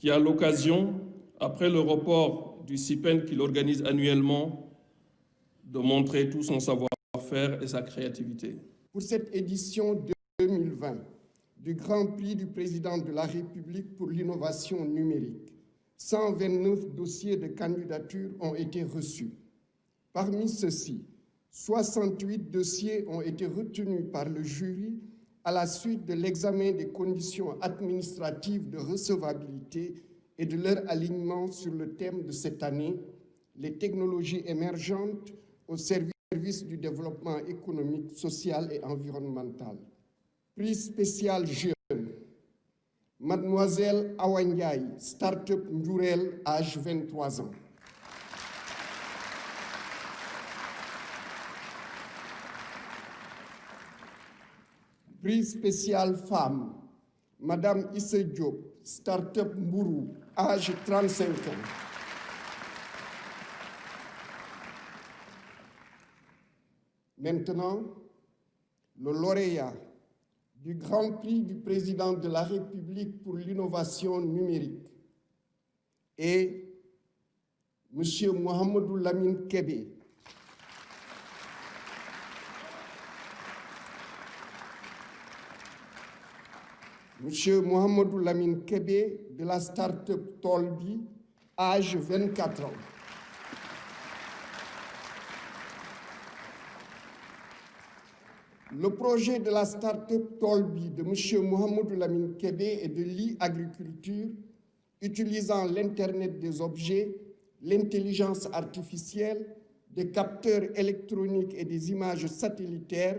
qui a l'occasion, après le report du CIPEN qu'il organise annuellement, de montrer tout son savoir-faire et sa créativité. Pour cette édition 2020 du Grand Prix du Président de la République pour l'innovation numérique, 129 dossiers de candidature ont été reçus. Parmi ceux-ci, 68 dossiers ont été retenus par le jury à la suite de l'examen des conditions administratives de recevabilité et de leur alignement sur le thème de cette année, les technologies émergentes au service du développement économique, social et environnemental. Prix spécial jeune, Mademoiselle Awa Ndiaye, Start-up Ndjourel, âge 23 ans. Prix spécial femme, Madame Issa Diop, Start-up Mbourou, âge 35 ans. Maintenant, le lauréat du Grand Prix du Président de la République pour l'innovation numérique est M. Mohamedou Lamine Kébé. M. Mohamedou Lamine Kébé de la start-up Tolbi, âge 24 ans. Le projet de la start-up Tolbi de M. Mohamedou Lamine Kébé est de l'e-agriculture utilisant l'Internet des objets, l'intelligence artificielle, des capteurs électroniques et des images satellitaires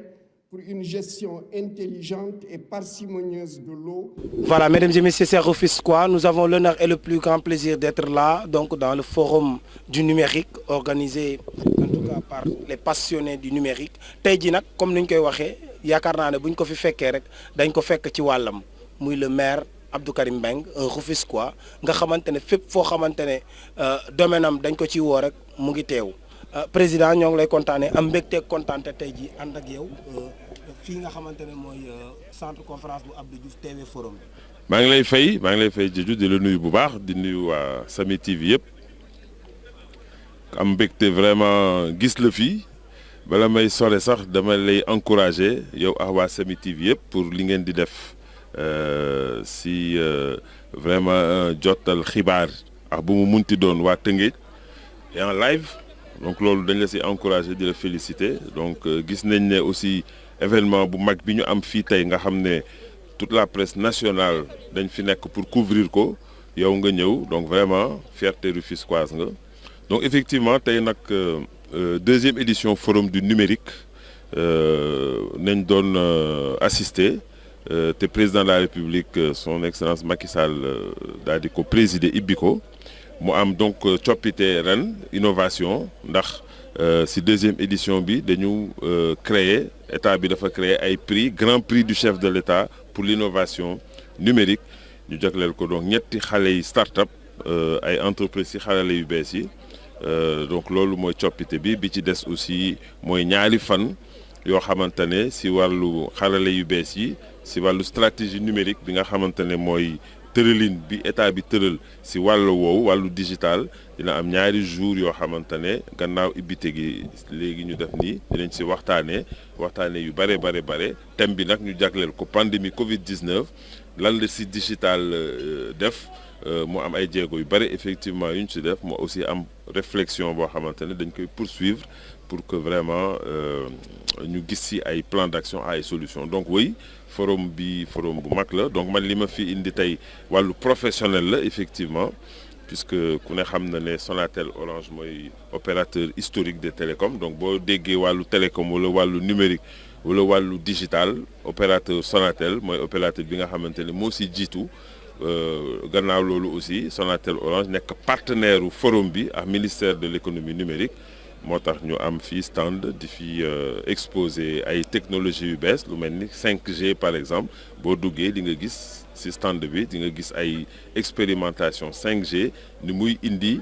pour une gestion intelligente et parcimonieuse de l'eau. Voilà, mesdames et messieurs, c'est Rufisquois. Nous avons l'honneur et le plus grand plaisir d'être là, donc dans le forum du numérique organisé en tout cas par les passionnés du numérique. Tey jii nag comme ni ñu koy waxee yaakaar naa ne bu ñu ko fi fekkee rek dañ ko fekk ci wàllam muy le maire Abdou Karim Mbengue un Rufisquois nga xamante ne fépp foo xamante ne domaine am dañ ko ci woo rek mu ngi teew président ñoo ngi lay kontaanee am mbégte kontaante tey jii ànd ak yow. fii nga xamante ne mooy centre conférence bu Abdou Diouf TV forum bi. maa ngi lay fay Diédhiou di la nuyu bu baax di nuyu waa Samy TV yëpp am mbégte vraiment gis la fii bala may sore sax dama lay encourager yow ak waa Samy TV yëpp pour li ngeen di def si vraiment jotal xibaar ak bu mu munti doon waa Tëngéej et en live donc loolu dañ la si encourager di la féliciter donc gis nañ ne aussi. Événement bu mag bi ñu am fii tey nga xam ne toute la presse nationale dañ fi nekk pour couvrir ko yow nga ñëw donc vraiment fierté rufisquoise nga donc effectivement tey nag deuxième édition forum du numérique nañ doon assister te président de la République son excellence Macky Sall daal di ko présider ibbi ko mu am donc coppite ren innovation ndax si deuxième édition bi dañu créer état bi dafa créer ay prix grand prix du chef de l'État pour l'innovation numérique ñu jagleel ko donc ñetti xale yi start-up ay entreprises si xarale yu bees yi donc loolu mooy coppite bi ci des aussi mooy ñaari fan yoo xamante ne si wàllu xarale yu bees yi si wàllu stratégie numérique bi nga xamante ne mooy tëralin bi état bi tëral si wàllu woowu wàllu digital dina am ñaari jours yoo xamante ne gannaaw ibbite gi léegi ñu def nii dinañ si waxtaanee yu bare thème bi nag ñu jagleel ko pandémie Covid-19 lan la si digital def mu am ay jéego yu bare effectivement yu ñu si def mu aussi am réflexion boo xamante ne dañ koy poursuivre pour que vraiment ñu gis si ay plan d'action ay solutions donc oui forum bu mag la donc man li ma fi indi tey wàllu professionnel la effectivement puisque ku ne xam na ne Sonatel Orange mooy opérateur historique des télécoms donc boo déggee wàllu télécom wala wàllu numérique wala wàllu digital opérateur Sonatel mooy opérateur bi nga xamante ne moo si jiitu gannaaw loolu aussi Sonatel Orange nekk partenaire u forum bi ak ministère de l'économie numérique moo tax ñu am fii stand di fi exposer ay technologies yu bees lu mel ni 5G par exemple boo duggee di nga gis ci stand bi di nga gis ay expérimentation 5G ni muy indi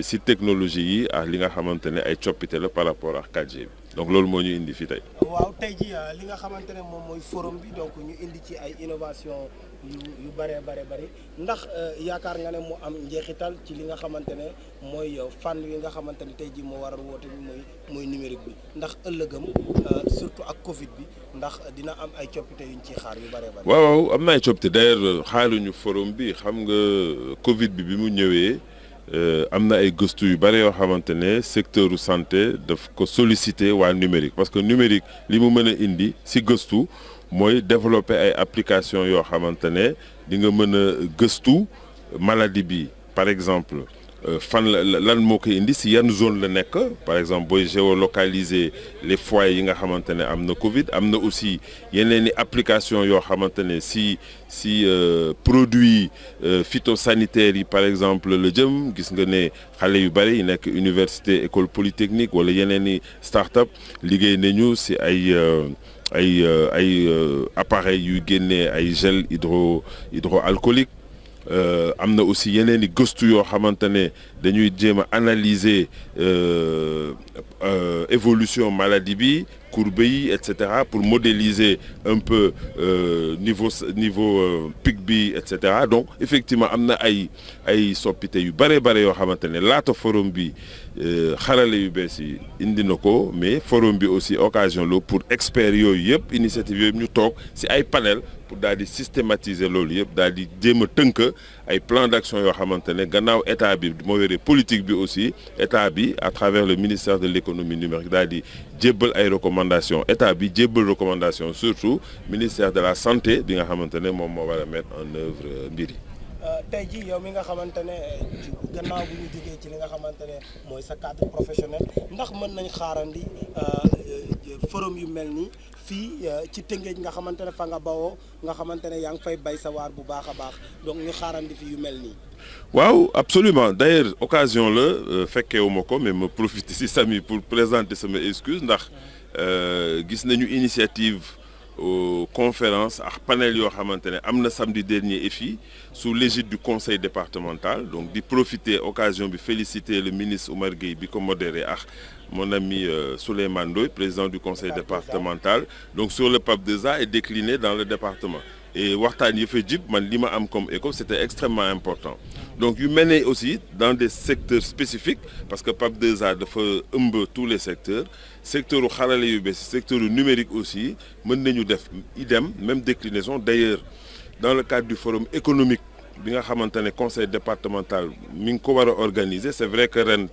ci technologie yi ak li nga xamante ne ay coppite la par rapport ak 4G bi donc loolu moo ñu indi fii tey. waaw tey ji li nga xamante ne moom mooy forum bi donc ñu indi ci ay innovation yu bëree bëri ndax yaakaar nga ne mu am njeexital ci li nga xamante ne mooy fànn yi nga xamante ne tey jii moo waral woote bi mooy numérique bi ndax ëllëgam surtout ak Covid bi ndax dina am ay coppite yuñ ciy xaar yu bëree bëri. waaw am na ay coppite d'ailleurs xaaruñu forum bi xam nga Covid bi mu ñëwee. am na ay gëstu yu bare yoo xamante ne secteur u santé daf ko solliciter waa numérique parce que numérique li mu mën a indi ci gëstu mooy développer ay application yoo xamante ne di nga mën a gëstu maladie bi par exemple fan lan moo koy indi ci yan zone la nekk par exemple booy géolocaliser les foyers yi nga xamante ne am na Covid am na aussi yeneen i application yoo xamante ne ci produits phytosanitaires yi par exemple la jëm gis nga ne xale yu bari yi nekk université école polytechnique wala yeneen i start-up liggéey nañu ci ay appareils yuy génnee ay gel hydroalcoolique am na aussi yeneen i gëstu yoo xamante ne dañuy jéem a analyser évolution maladie bi courbe yi et cetera pour modéliser un peu niveau pic bi et cetera donc effectivement am na ay soppite yu bare yoo xamante ne laata forum bi xarale yu bees yi indi na ko mais forum bi aussi occasion la pour experts yooyu yëpp initiative yooyu ñu toog ci ay panel pour daal di systématiser loolu yëpp daal di jéem a tënk ay plan d'action yoo xamante ne gannaaw état bi moo yore politique bi aussi état bi à travers le ministère de l'économie numérique daal di jébbal ay recommandations état bi jébbal recommandation surtout ministère de la santé bi nga xamante ne moom moo war a mettre en œuvre mbir yi. tey jii yow mi nga xamante ne gannaaw bu ñu jógee ci li nga xamante ne mooy sa cadre professionnel ndax mën nañ xaarandi forum yu mel nii fii ci Tëngéej nga xamante ne fa nga bawoo nga xamante ne yaa ngi fay bay sa waar bu baax a baax donc ñu xaarandi fi yu mel nii. waaw absolument d'ailleurs occasion la fekkewuma ko mais ma profiter ci Samy pour présenter sama excuse ndax gis nañu initiative conférence ak panel yoo xamante ne am na samedi dernier et fii sous l'égide du conseil départemental donc di profiter occasion bi féliciter le ministre Oumar Gueye bi ko modéré ak mon ami Souleymane Ndoye président du conseil départemental donc sur le PAP 2A est décliné dans le département et waxtaan yi fa jib man li ma am comme écho c'était extrêmement important donc yu mel ne aussi dans des secteurs spécifiques parce que PAP 2A dafa ëmb tous les secteurs secteur u xarale yu bees secteur u numérique aussi mën nañu def idem même déclinaison d'ailleurs dans le cadre du forum économique bi nga xamante ne conseil départemental mi ngi ko war a organiser c'est vrai que ren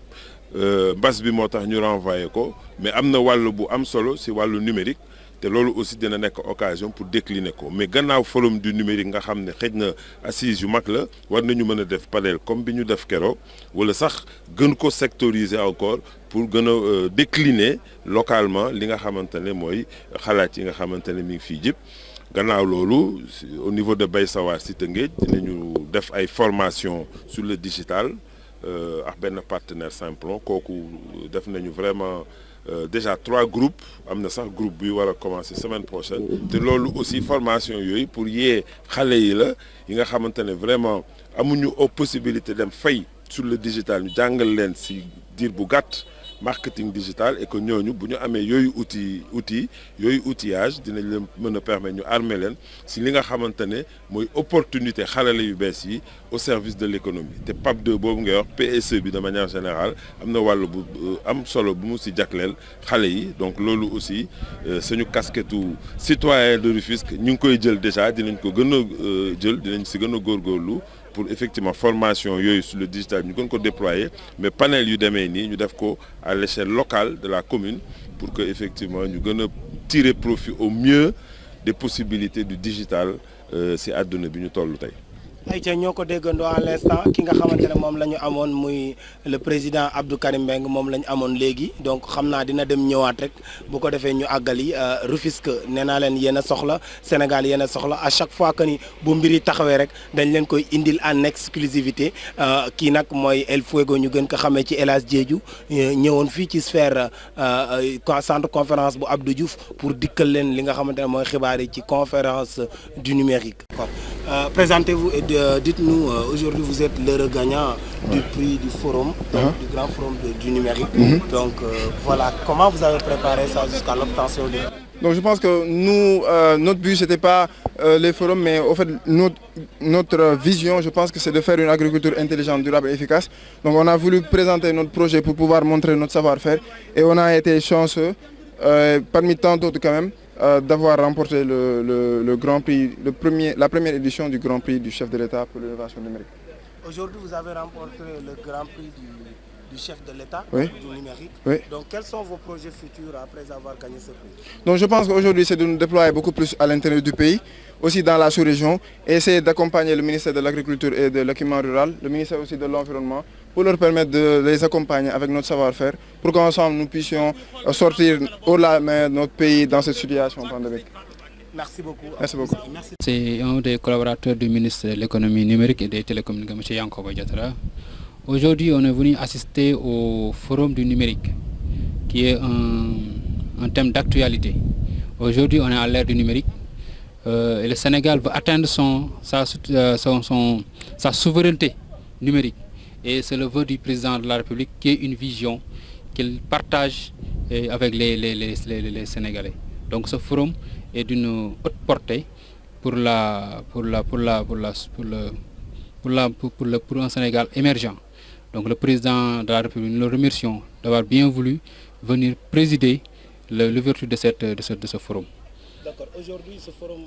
mbas bi moo tax ñu renvoyé ko mais am na wàll bu am solo ci wàllu numérique te loolu aussi dina nekk occasion pour décliner ko mais gannaaw forum du numérique nga xam ne xëj na assise yu mag la war nañu mën a def panel comme bi ñu def keroog wala sax gën ko sectoriser encore pour gën a décliner localement li nga xamante ne mooy xalaat yi nga xamante ne mi ngi fii jëpp gannaaw loolu au niveau de Bay Sa War si Tëngéej dinañu def ay formation sur le digital ak benn partenaire Simplon kooku def nañu vraiment déjà 3 groupes am na sax groupe bi war a commencer semaine prochaine te loolu aussi formation yooyu pour yee xale yi la yi nga xamante ne vraiment amuñu possibilité dem fay sur le digital ñu jàngal leen ci diir bu gàtt marketing digital et que ñooñu bu ñu amee yooyu yooyu outillage dinañ leen mën a permettre ñu armer leen ci li nga xamante ne mooy opportunité xarale yu bees yi au service de l'économie te PAP 2 boobu ngay wax PSE bi de manière générale am na wàll bu am solo bu mu ci jagleel xale yi donc loolu aussi suñu casquette citoyen de Rufisque ñu ngi koy jël déjà dinañ ko gën a jël dinañ ci gën a góorgóorlu pour effectivement formation yooyu sur le digital ñu gën ko déployer mais panel yu demee nii ñu def ko à l'échelle locale de la commune pour que effectivement ñu gën a tirer profit au mieux des possibilités du digital ci àdduna bi ñu toll tey. ayca ñoo ko déggandoo à l'instant ki nga xamante ne moom la ñu amoon muy le président Abdou Karim Mbengue moom la ñu amoon léegi donc xam naa dina dem ñëwaat rek bu ko defee ñu àggali Rufisque nee naa leen yéen a soxla Sénégal yéen a soxla à chaque fois que ni bu mbir yi taxawee rek dañ leen koy indil en exclusivité kii nag mooy El Fuego ñu gën ko xamee ci El Hadj Diédhiou ñëwoon fii ci sphère centre conférence bu Abdou Diouf pour dikkal leen li nga xamante ne mooy xibaar yi ci conférence du numérique. Présentez-vous et dites-nous, aujourd'hui vous êtes l'heureux gagnant du prix du forum, donc, du grand forum du numérique. Donc voilà, comment vous avez préparé ça jusqu'à l'obtention de... Donc je pense que nous, notre but, ce n'était pas les forums, mais au fait, notre vision, je pense que c'est de faire une agriculture intelligente, durable et efficace. Donc on a voulu présenter notre projet pour pouvoir montrer notre savoir-faire et on a été chanceux, parmi tant d'autres quand même, d'avoir remporté le Grand Prix, la première édition du Grand Prix du chef de l'État pour l'innovation numérique. Aujourd'hui, vous avez remporté le Grand Prix du chef de l'État, oui, du numérique. Oui. Donc, quels sont vos projets futurs après avoir gagné ce prix? Donc, je pense qu'aujourd'hui, c'est de nous déployer beaucoup plus à l'intérieur du pays, aussi dans la sous-région, et essayer d'accompagner le ministère de l'Agriculture et de l'Équipement rural, le ministère aussi de l'Environnement, pour leur permettre de les accompagner avec notre savoir-faire, pour qu'ensemble nous puissions sortir au-delà de notre pays dans cette situation pandémique. Merci beaucoup. Merci beaucoup. C'est un des collaborateurs du ministre de l'économie numérique et des télécommunications, M. Yankoba Diatara. Aujourd'hui, on est venu assister au Forum du numérique, qui est un thème d'actualité. Aujourd'hui, on est à l'ère du numérique et le Sénégal veut atteindre sa souveraineté numérique. Et c'est le vœu du président de la République qui est une vision qu'il partage avec les Sénégalais. Donc ce forum est d'une haute portée pour un Sénégal émergent. Donc le président de la République, nous le remercions d'avoir bien voulu venir présider l'ouverture de ce forum. D'accord. Aujourd'hui, ce forum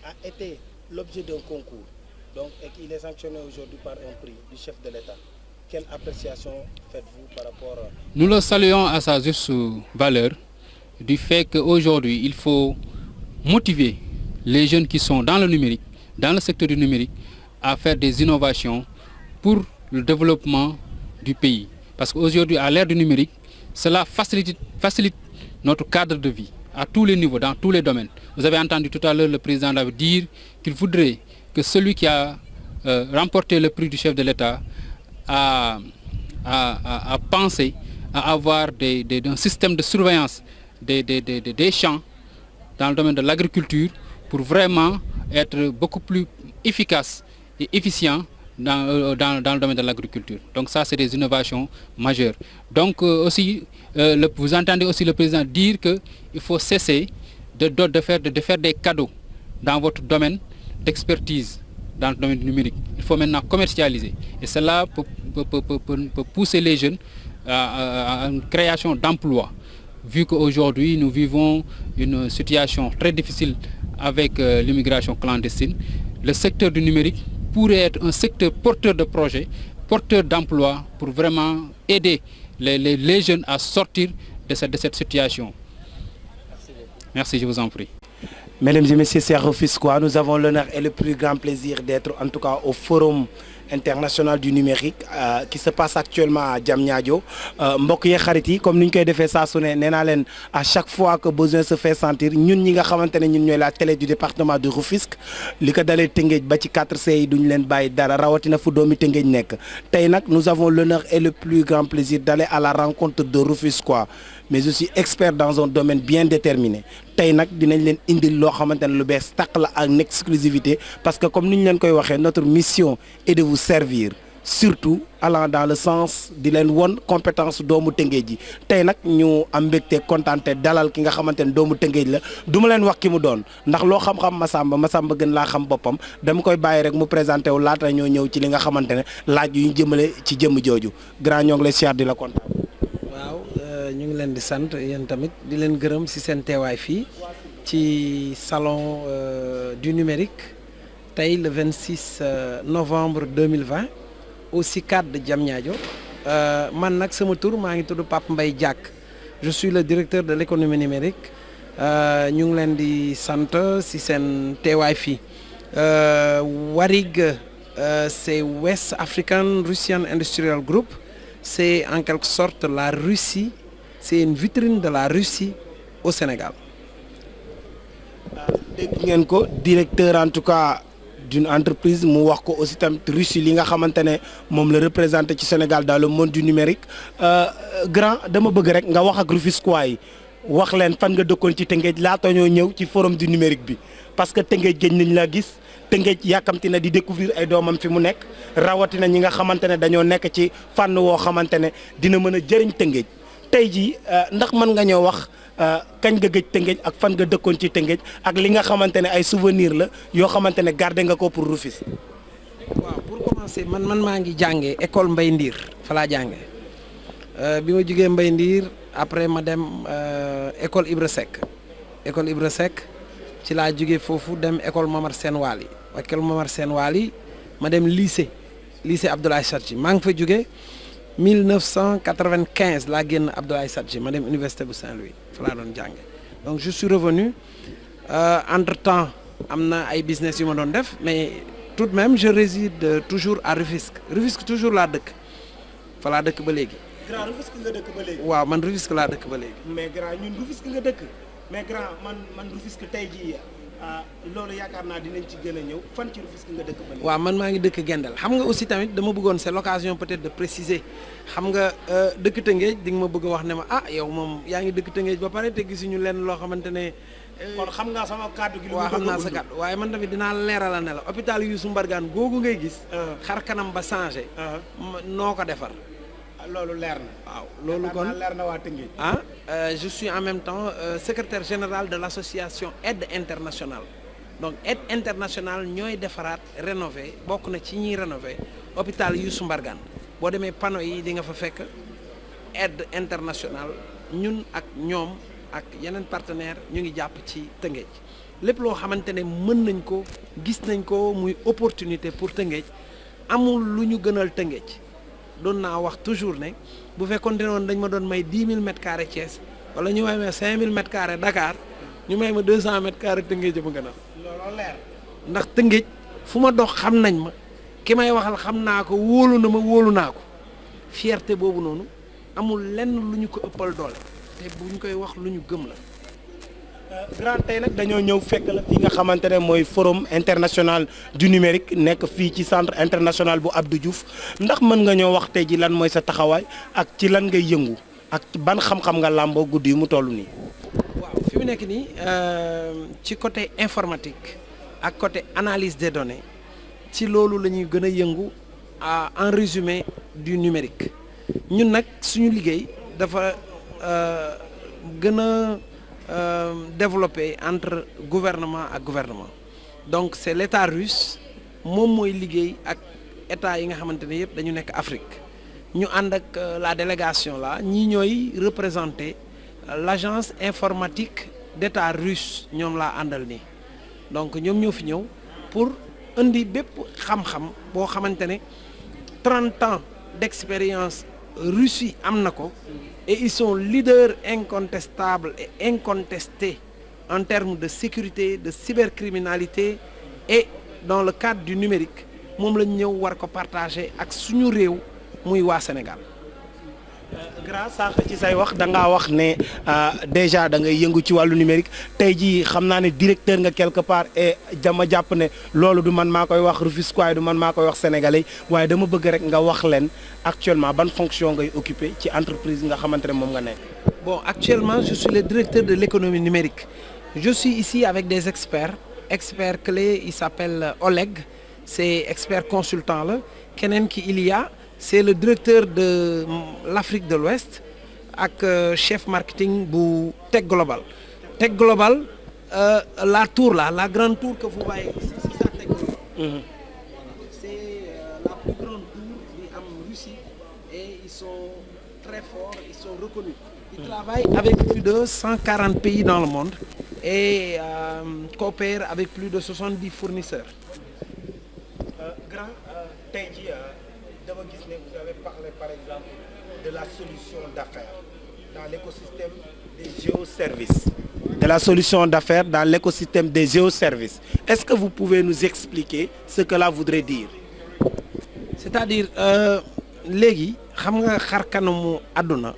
a été l'objet d'un concours. Donc, et qu'il est sanctionné aujourd'hui par un prix du chef de l'État. Quelle appréciation faites-vous par rapport à... Nous le saluons à sa juste valeur du fait qu'aujourd'hui, il faut motiver les jeunes qui sont dans le numérique, dans le secteur du numérique, à faire des innovations pour le développement du pays. Parce qu'aujourd'hui, à l'ère du numérique, cela facilite notre cadre de vie à tous les niveaux, dans tous les domaines. Vous avez entendu tout à l'heure le président dire qu'il voudrait que celui qui a remporté le prix du chef de l'État a pensé à avoir un système de surveillance des champs dans le domaine de l'agriculture pour vraiment être beaucoup plus efficace et efficient dans le domaine de l'agriculture. Donc ça, c'est des innovations majeures. Donc aussi, vous entendez aussi le président dire qu'il faut cesser de faire des cadeaux dans votre domaine d'expertise dans le domaine numérique. Il faut maintenant commercialiser. Et cela peut pousser les jeunes à une création d'emplois. Vu qu'aujourd'hui, nous vivons une situation très difficile avec l'immigration clandestine, le secteur du numérique pourrait être un secteur porteur de projets, porteur d'emplois pour vraiment aider les jeunes à sortir de cette situation. Merci, je vous en prie. Mesdames et messieurs, chers Rufisquois, nous avons l'honneur et le plus grand plaisir d'être en tout cas au Forum international du numérique qui se passe actuellement à Diamniadio. mbokk yi xarit yi comme ni ñu koy defee saa su ne nee naa leen à chaque fois que besoin se fait sentir ñun ñi nga xamante ne ñun ñooy la télé du département de Rufisque li ko dalee Tëngéej ba ci 4C yi duñu leen bàyyi dara rawatina fu doomi Tëngéej nekk. Tey nag nous avons l'honneur et le plus grand plaisir d'aller à la rencontre de Rufisquois, mais aussi experts dans un domaine bien déterminé. Tey nag dinañ leen indil loo xamante ne lu bees tàq la ak une exclusivité parce que comme ni ñu leen koy waxee notre mission est de vous servir, surtout allant dans le sens di leen won compétence doomu Tëngéej ji. Tey nag ñu am mbégte kontaante dalal ki nga xamante ne doomu Tëngéej la du ma leen wax ki mu doon ndax loo xam-xam Massamba gën laa xam boppam dama koy bàyyi rek mu présenté wu laata ñoo ñëw ci li nga xamante ne laaj yu ñu jëmale ci jëmm jooju grand ñoo ngi lay siyaar di la kontaan. ñu ngi leen di sant yéen tamit di leen gërëm ci seen teewaay fii ci salon du numérique tey le 26 novembre 2020 au CICAD de Diamniadio man nag sama tur maa ngi tudd Pape Mbaye Diack, je suis le directeur de l'économie numérique. ñu ngi leen di sant ci seen teewaay fii. WARIG c'est West African Russian Industrial Group, c'est en quelque sorte la Russie. C'est une vitrine de la Russie au Sénégal. dégg ngeen ko directeur en tout cas d'une entreprise mu wax ko aussi tamit Russie li nga xamante ne moom la représenté ci Sénégal dans le monde du numérique. grand dama bëgg rek nga wax ak Rufisquois yi wax leen fan nga dëkkoon ci Tëngéej laata ñoo ñëw ci forum du numérique bi parce que Tëngéej géej nañ la gis Tëngéej yàkkamti na di découvrir ay doomam fi mu nekk rawatina ñi nga xamante ne dañoo nekk ci fànn woo xamante ne dina mën a jëriñ Tëngéej. tey jii ndax mën nga ñoo wax kañ nga gëj Tëngéej ak fan nga dëkkoon ci Tëngéej ak li nga xamante ne ay souvenir la yoo xamante ne gardé nga ko pour Rufisque. waaw pour commencer man maa ngi jàngee école Mbay Ndiir fa laa jàngee bi ma jugee Mbay Ndiir après ma dem école Ibra Seck ci laa jugee foofu dem école Momar Sène Wali école Momar Sène Wali ma dem lycée Abdoulaye Sadji maa ngi fa jugee 1995 laa génn Abdoulaye Sadji ma dem université bu Saint-Louis fa laa doon jànge donc je suis revenu entre temps am na ay business yu ma doon def mais tout de même je réside toujours à Rufisque toujours laa dëkk fa laa dëkk ba léegi. grand Rufisque nga dëkk ba léegi. waaw man Rufisque laa dëkk ba léegi. mais grand ñun Rufisque nga dëkk mais grand man Rufisque tey jii loolu yaakaar naa dinañ ci gën a ñëw fan ci Rufisque nga dëkk ba léegi. waaw man maa ngi dëkk Gendel xam nga aussi tamit dama bëggoon c'est l'occasion peut-être de préciser xam nga dëkk Tëngéej di nga ma bëgg a wax ne ma yow moom yaa ngi dëkk Tëngéej ba pare te gisuñu leen loo xamante ne. kon xam nga sama kàddu gi. waaw xam naa sa kàddu waaye man tamit dinaa leerala ne la hôpital Youssou Mbargane googu ngay gis. xar kanam ba changé. noo ko defar. loolu leer na. waaw loolu kon leer na waa Tëngéej. je suis en même temps secrétaire général de l'association Aide Internationale donc Aide Internationale ñooy defaraat rénover bokk na ci ñiy rénover hôpital Youssou Mbargane boo demee panneau yi di nga fa fekk Aide Internationale ñun ak ñoom. ak yeneen partenaire ñu ngi jàpp ci Tëngéej lépp loo xamante ne mën nañ ko gis nañ ko muy opportunité pour Tëngéej amul lu ñu gënal Tëngéej doon naa wax toujours ne bu fekkoon ne woon dañ ma doon may 10 000 mètres carrés Thiès wala ñu may ma 5 000 mètres carrés Dakar ñu may ma 200 mètres carrés Tëngéej a ma gënal. looloo leer. ndax Tëngéej fu ma dox xam nañ ma ki may waxal xam naa ko wóolu na ma wóolu naa ko fierté boobu noonu amul lenn lu ñu ko ëppal doole. te bu ñu koy wax lu ñu gëm la. grand tey nag dañoo ñëw fekk la fi nga xamante ne mooy forum international du numérique nekk fii ci centre international bu Abdou Diouf ndax mën nga ñoo wax tey ji lan mooy sa taxawaay ak ci lan ngay yëngu ak ban xam-xam nga làmboo guddi yu mu toll nii. waaw fi mu nekk nii ci côté informatique ak côté analyse des données ci loolu la ñuy gën a yëngu en résumé du numérique ñun nag suñu liggéey dafa. gën a développé entre gouvernement ak gouvernement donc c'est l'état russe moom mooy liggéey ak état yi nga xamante ne yëpp dañu nekk Afrique ñu ànd ak la délégation là ñii ñooy représenter l'agence informatique d'état russe ñoom laa àndal nii donc ñoom ñoo fi ñëw pour indi bépp xam-xam boo xamante ne 30 ans d'expérience Russie am na ko et ils sont leaders incontestables et incontestés en termes de sécurité de cybercriminalité et dans le cadre du numérique moom lañ ñëw war ko partager ak suñu réew muy waa Sénégal. grâce sànq ci say wax da ngaa wax ne déjà da ngay yëngu ci wàllu numérique tey jii xam naa ne directeur nga quelque part et dama jàpp ne loolu du man maa koy wax Rufisquois du man maa koy wax sénégalais waaye dama bëgg rek nga wax leen actuellement ban fonction ngay occuper ci entreprise nga xamante ne moom nga nekk. Bon, actuellement je suis le directeur de l'économie numérique je suis ici avec des experts clés il s'appelle Oleg c'est expert consultant la keneen ki Ilia c'est le directeur de l'Afrique de l'Ouest ak chef marketing bu Tech Global. Tech Global la tour là la grande tour que vous voyez ici c'est ça Tech Global. C'est la plus grande tour bi am Russie et ils sont très forts ils sont reconnus. Ils travaillent avec plus de 140 pays dans le monde et coopèrent avec plus de 70 fournisseurs. Grand tey jii dama gis ne vous avez parlé par exemple de la solution d'affaires dans l'écosystème des géoservices. De la solution d'affaires dans l'écosystème des géoservices. Est-ce que vous pouvez nous expliquer ce que cela voudrait dire? C'est-à-dire léegi xam nga xar kanamu àdduna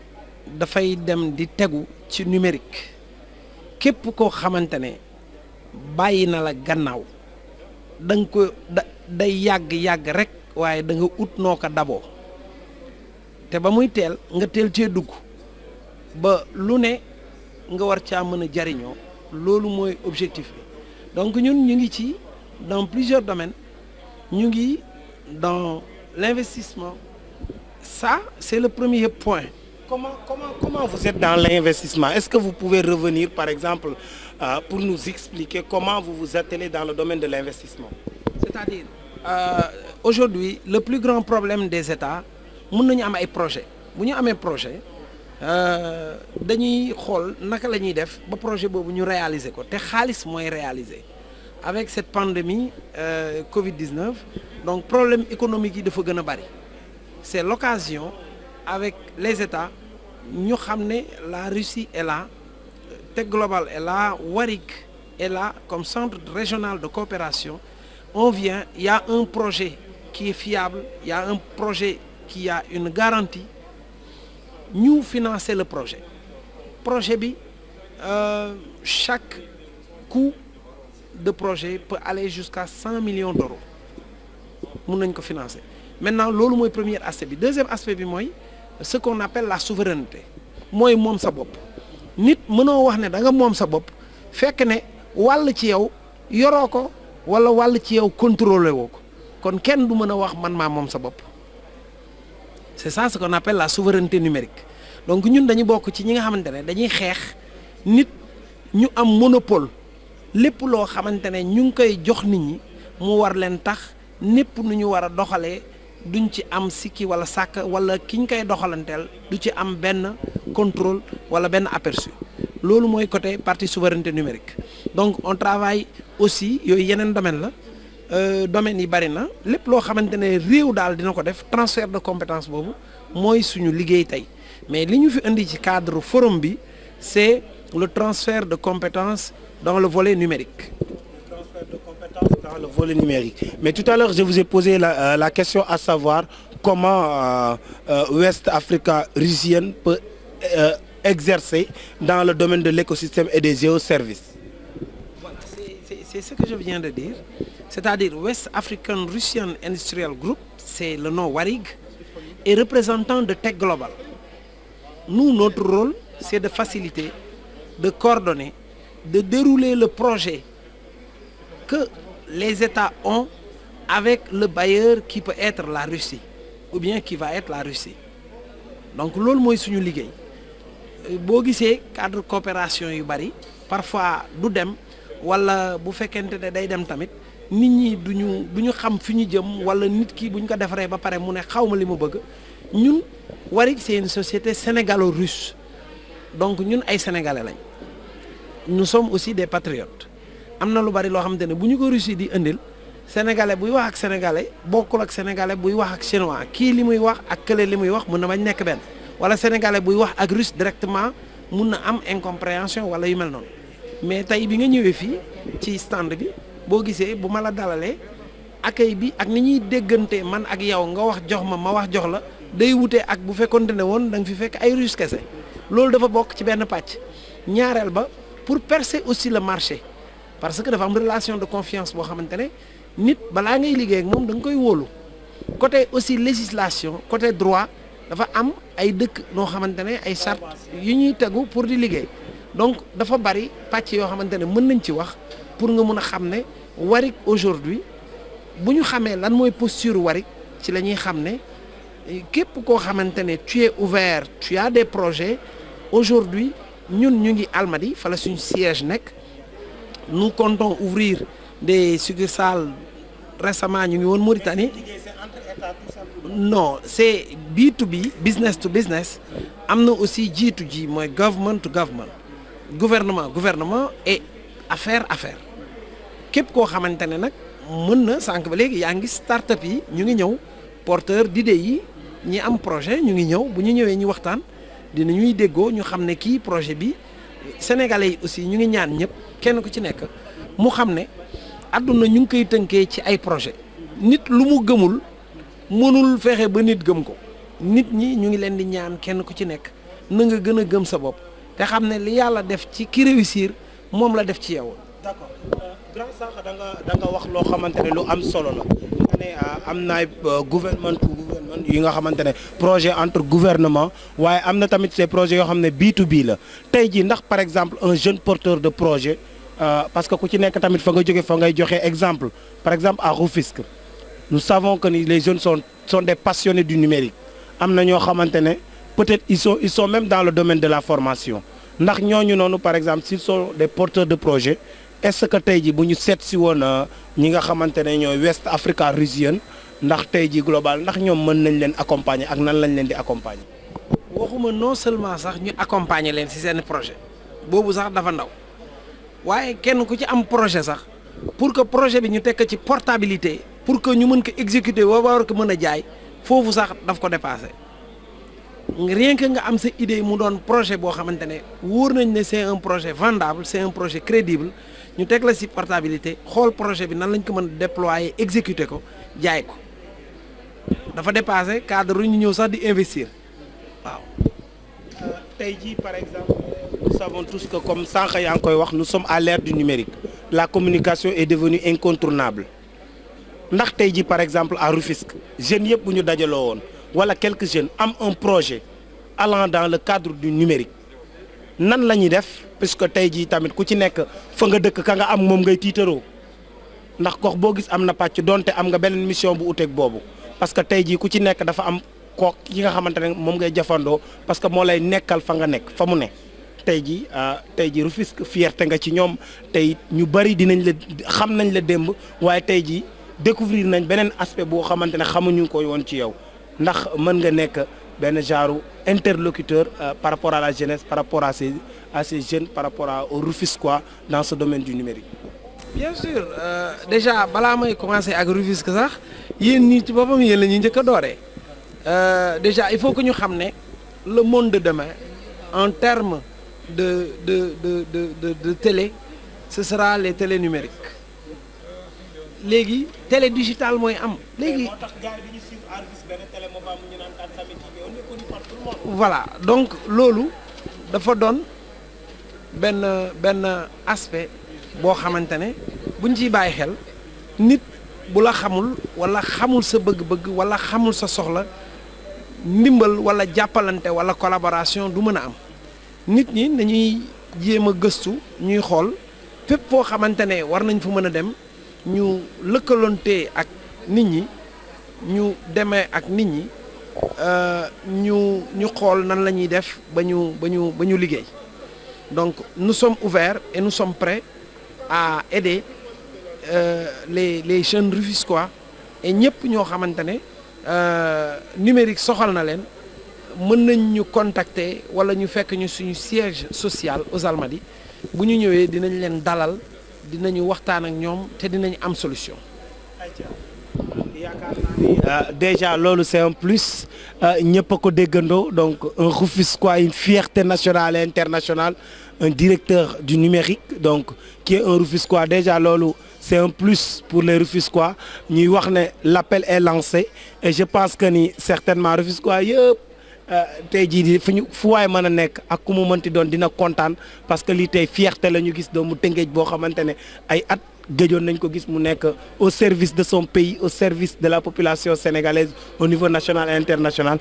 dafay dem di tegu ci numérique képp koo xamante ne bàyyi na la gannaaw da nga ko day yàgg rek waaye da nga ut noo ko daboo te ba muy teel nga teel cee dugg ba lu ne nga war caa mën a jariñoo loolu mooy objectif bi donc ñun ñu ngi ci dans plusieurs domaines ñu ngi dans l'investissement ça c'est le premier point Comment vous êtes dans l'investissement? Est-ce que vous pouvez revenir, par exemple, pour nous expliquer comment vous vous attelez dans le domaine de l'investissement? C'est-à-dire, aujourd'hui, le plus grand problème des États, mën nañu am ay projet bu ñu amee projet dañuy xool naka la ñuy def ba projet boobu ñu réaliser ko te xaalis mooy réaliser. Avec cette pandémie Covid-19 donc problème économique yi dafa gën a bari. C'est l'occasion avec les États ñu xam ne la Russie est là, Tech Global est là, Warig est là comme centre régional de coopération. On vient, il y a un projet qui est fiable, il y a un projet qui a une garantie. Ñu financer le projet. Projet bi chaque coût de projet peut aller jusqu'à 100 millions d'euros. Mun nañ ko financer. Maintenant loolu mooy premier aspect bi. Deuxième aspect bi mooy ce qu'on appelle la souveraineté. Mooy moom sa bopp. Nit mënoo wax ne da nga moom sa bopp fekk ne wàll ci yow yoroo ko wala wàll ci yow contrôlé woo ko kon kenn du mën a wax man maa moom sa bopp. C'est ça ce qu'on appelle la souveraineté numérique. Donc ñun dañu bokk ci ñi nga xamante ne dañuy xeex nit ñu am monopole lépp loo xamante ne ñu ngi koy jox nit ñi mu war leen tax népp nu ñu war a doxalee duñ ci am sikki wala sàkk wala ki ñu koy doxalanteel du ci am benn contrôle wala benn aperçu. Loolu mooy côté partie souveraineté numérique. Donc on travaille aussi yooyu yeneen domaine la. Domaine yi bari na lépp loo xamante ne réew daal dina ko def transfert de compétence boobu mooy suñu liggéey tey mais li ñu fi indi ci cadre forum bi c'est le transfert de compétences dans le volet numérique. Le transfert de compétences dans le volet numérique. Mais tout à l'heure je vous ai posé la question à savoir comment West Africa Region peut exercer dans le domaine de l'écosystème et des géoservices. Voilà, c'est ce que je viens de dire. C'est-à-dire West African Russian Industrial Group, c'est le nom Warig, est représentant de Tech Global. Nous, notre rôle, c'est de faciliter, de coordonner, de dérouler le projet que les États ont avec le bailleur qui peut être la Russie, ou bien qui va être la Russie. Donc, loolu mooy suñu liggéey. Boo gisee cadre coopération yu bari, parfois du dem wala bu fekkente ne day dem tamit. Nit ñi duñu xam fi ñu jëm wala nit ki bu ñu ko defaree ba pare mu ne xaw ma li mu bëgg ñun Warig c'est une société sénégalo-russe donc ñun ay sénégalais lañ nous sommes aussi des patriotes am na lu bari loo xamante ne bu ñu ko Russie di indil sénégalais buy wax ak sénégalais bokkul ak sénégalais buy wax ak chinois kii li muy wax ak kële li muy wax mun na bañ nekk benn wala sénégalais buy wax ak russe directement mun na am incompréhension wala yu mel noonu mais tey bi nga ñëwee fii ci stand bi. Boo gisee bu ma la dalalee accueil bi ak ni ñuy déggante man ak yow nga wax jox ma wax jox la day wute ak bu fekkonte ne woon da nga fi fekk ay russe kese loolu dafa bokk ci benn pàcc ñaareel ba pour percer aussi le marché parce que dafa am relation de confiance boo xamante ne nit balaa ngay liggéey ak moom da nga koy wóolu côté aussi législation côté droit dafa am ay dëkk noo xamante ne ay charte yu ñuy tegu pour di liggéey donc dafa bari pàcc yoo xamante ne mën nañ ci wax. Pour nga mën a xam ne Warig aujourd'hui bu ñu xamee lan mooy posture Warig ci la ñuy xam ne képp koo xamante ne tu es ouvert tu as des projets aujourd'hui ñun ñu ngi Almadies fa la suñu siège nekk nous comptons ouvrir des succursales récemment ñu ngi woon Mauritanie non c'est B2B business to business am na aussi G2G mooy government to government gouvernement et affaire képp koo xamante ne nag mën na sànq ba léegi yaa ngi start-up yi ñu ngi ñëw porteur d'idées yi ñi am projet ñu ngi ñëw bu ñu ñëwee ñu waxtaan dinañuy déggoo ñu xam ne kii projet bi sénégalais yi aussi ñu ngi ñaan ñëpp kenn ku ci nekk mu xam ne àdduna ñu ngi koy tënkee ci ay projet nit lu mu gëmul mënul fexe ba nit gëm ko nit ñi ñu ngi leen di ñaan kenn ku ci nekk na nga gën a gëm sa bopp te xam ne li yàlla def ci ki réussir moom la def ci yow. D'accord grand sànq da nga wax loo xamante ne lu am solo la nga ne am na ay gouvernement yi nga xamante ne projet entre gouvernement waaye am na tamit ces projets yoo xam ne B2B la tey jii ndax par exemple un jeune porteur de projet parce que ku ci nekk tamit fa nga jóge fa ngay joxe exemple par exemple à Rufisque nous savons que les jeunes sont des passionnés du numérique am na ñoo xamante ne peut-être ils sont même dans le domaine de la formation ndax ñooñu noonu par exemple s'ils sont des porteurs de projet est-ce que tey jii bu ñu seet si woon ñi nga xamante ne ñooy West Africa Region ndax tey jii global ndax ñoom mën nañ leen accompagner ak nan lañ leen di accompagner. waxuma non seulement sax ñu accompagner leen ci seen projet boobu sax dafa ndaw waaye kenn ku ci am projet sax pour que projet bi ñu tekk ci portabilité pour que ñu mën ko exécuter war ko mën a jaay foofu sax daf ko dépassé rien que nga am sa idée mu doon projet boo xamante ne wóor nañ ne c'est un projet vendable c'est un projet crédible ñu teg la ci portabilité xool projet bi nan lañ ko mën a déployer exécuter ko jaay ko dafa dépassé cadre ñu ñëw sax di investir waaw. tey jii par exemple nous savons tous que comme sànq yaa ngi koy wax nous sommes à l'ère du numérique la communication est devenue incontournable ndax tey jii par exemple à Rufisque jeunes yëpp bu ñu dajaloo woon wala quelques jeunes am un projet allant dans le cadre du numérique nan la ñuy def puisque tey jii tamit ku ci nekk fa nga dëkk ka nga am moom ngay tiitaroo ndax gox boo gis am na pàcc donte am nga beneen mission bu uteeg boobu parce que tey jii ku ci nekk dafa am kook ki nga xamante ne moom ngay jëfandoo parce que moo lay nekkal fa nga nekk fa mu ne tey jii Rufisque fierté nga ci ñoom tey ñu bari dinañ la xam nañ la démb waaye tey jii découvrir nañ beneen aspect boo xamante ne xamuñu ko woon ci yow ndax mën nga nekk benn genre interlocuteur par rapport à la jeunesse par rapport à ces jeunes par rapport aux Rufisquois dans ce domaine du numérique. bien sûr déjà balaa may commencer ak Rufisque sax yéen ñii ci boppam yéen la ñuy njëkk a dooree déjà il faut que ñu xam ne le monde de demain en termes de télé ce sera les télés numériques léegi télé digital mooy am léegi. voilà donc loolu dafa doon benn aspect boo xamante ne buñ ciy bàyyi xel nit bu la xamul wala xamul sa bëgg-bëgg wala xamul sa soxla ndimbal wala jàppalante wala collaboration du mën a am nit ñi dañuy jéem a gëstu ñuy xool fépp foo xamante ne war nañ fa mën a dem ñu lëkkaloonte ak nit ñi ñu demee ak nit ñi ñu xool nan la ñuy def ba ñu liggéey donc nous sommes ouverts et nous sommes prêts à aider les jeunes Rufisquois et ñëpp ñoo xamante ne numérique soxal na leen mën nañ ñu contacter wala ñu fekk ñu suñu siège social aux Almadies bu ñu ñëwee dinañ leen dalal dinañu waxtaan ak ñoom te dinañ am solution. yaakaar naa ni déjà loolu c'est un plus ñëpp a ko déggandoo donc un Rufisquois une fierté nationale et internationale un directeur du numérique donc qui est un Rufisquois déjà loolu c'est un plus pour les Rufisquois ñuy wax ne l'appel est lancé et je pense que ni certainement Rufisquois yëpp tey jii di fu waay mën a nekk ak ku mu mënti doon dina kontaan parce que lii tey fierté la ñu gis doomu Tëngéej boo xamante ne ay at géjoon nañ ko gis mu nekk au service de son pays au service de la population sénégalaise au niveau national et international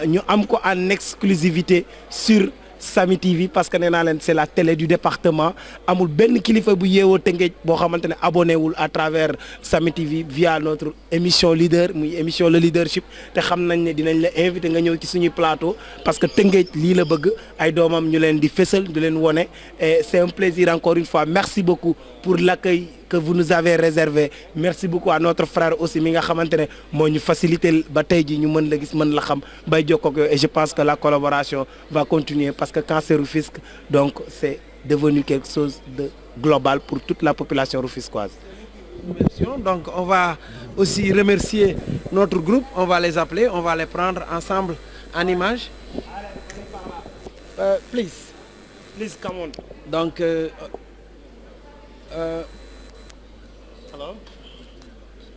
ñu am ko en exclusivité sur Samy TV parce que nee naa leen c'est la télé du département amul benn kilifa bu yeewoo Tëngéej boo xamante ne abonné wul à travers Samy TV via notre émission leader muy émission le leadership te xam nañ ne dinañ la invité nga ñëw ci suñuy plateau parce que Tëngéej lii la bëgg ay doomam ñu leen di fësal di leen wone et c'est un plaisir encore une fois merci beaucoup pour l'accueil que vous nous avez réservé merci beaucoup à notre frère aussi mi nga xamante ne moo ñu faciliter ba tey ji ñu mën la gis mën la xam bay jokkoo ak yow et je pense que la collaboration va continuer parce que quand c'est Rufisque donc c'est devenu quelque chose de global pour toute la population rufisquoise. Donc on va aussi remercier notre groupe, on va les appeler, on va les prendre ensemble en image. Please come on. Donc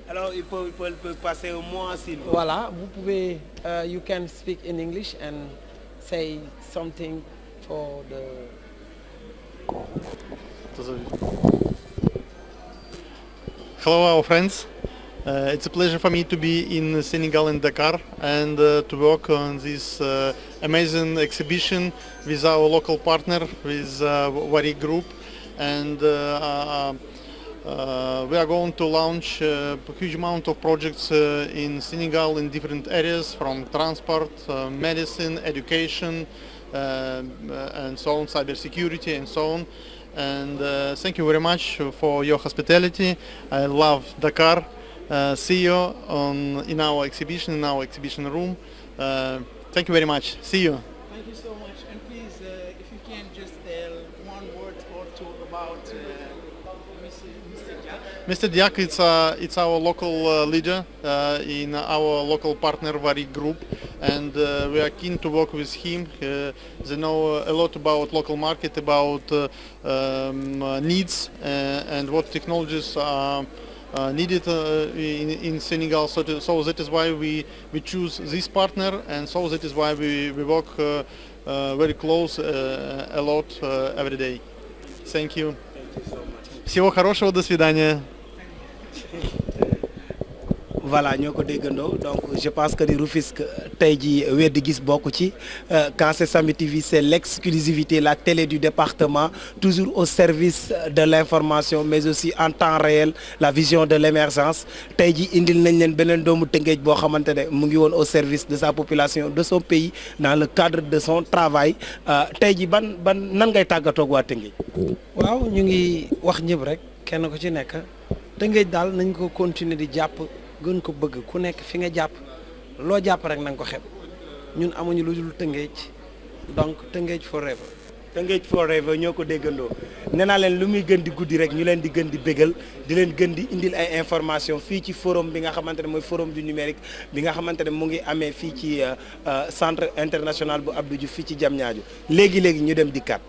Alors il peut passer un mot s'il veut. Voilà, vous pouvez you can speak in English and say something for the Hello, our friends. It's a pleasure for me to be in Senegal and Dakar and to work on this amazing exhibition with our local partner, with Wari Group. And We are going to launch a huge amount of projects in Senegal in different areas, from transport, medicine, education, and so on, cybersecurity and so on. And thank you very much for your hospitality. I love Dakar. See you in our exhibition room. Thank you very much. See you. Thank you so much. And please, if you can just tell one word or two about Mr. Diak. Mr. Diak, it's our local leader in our local partner Vari Group, and we are keen to work with him. They know a lot about local market, about needs and what technologies are needed in Senegal. So that is why we choose this partner, and so that is why we work very close a lot every day. Thank you. Всего хорошего, до свидания. Voilà ñoo ko déggandoo donc je pense que ni Rufisque tey jii weddi gis bokk ci quand c'est Samy TV c'est l'exclusivité, la télé du département, toujours au service de l'information mais aussi en temps réel, la vision de l'émergence. Tey jii indil nañ leen beneen doomu Tëngéej boo xamante ne mu ngi woon au service de sa population, de son pays, dans le cadre de son travail. Tey jii ban nan ngay tàggatoo ak waa Tëngéej. waaw ñu ngi wax ñëpp rek kenn ko ci nekk Tëngéej daal nañ ko continuer di jàpp. gën ko bëgg ku nekk fi nga jàpp loo jàpp rek na nga ko xeeb ñun amuñu lu dul Tëngéej donc Tëngéej forever. Tëngéej forever ñoo ko déggandoo nee naa leen lu muy gën di guddi rek ñu leen di gën di bégal di leen gën di indil ay information fii ci forum bi nga xamante ne mooy forum du numérique bi nga xamante ne mu ngi amee fii ci centre international bu Abdou Diouf fii ci Diamniadio léegi ñu dem dikkaat.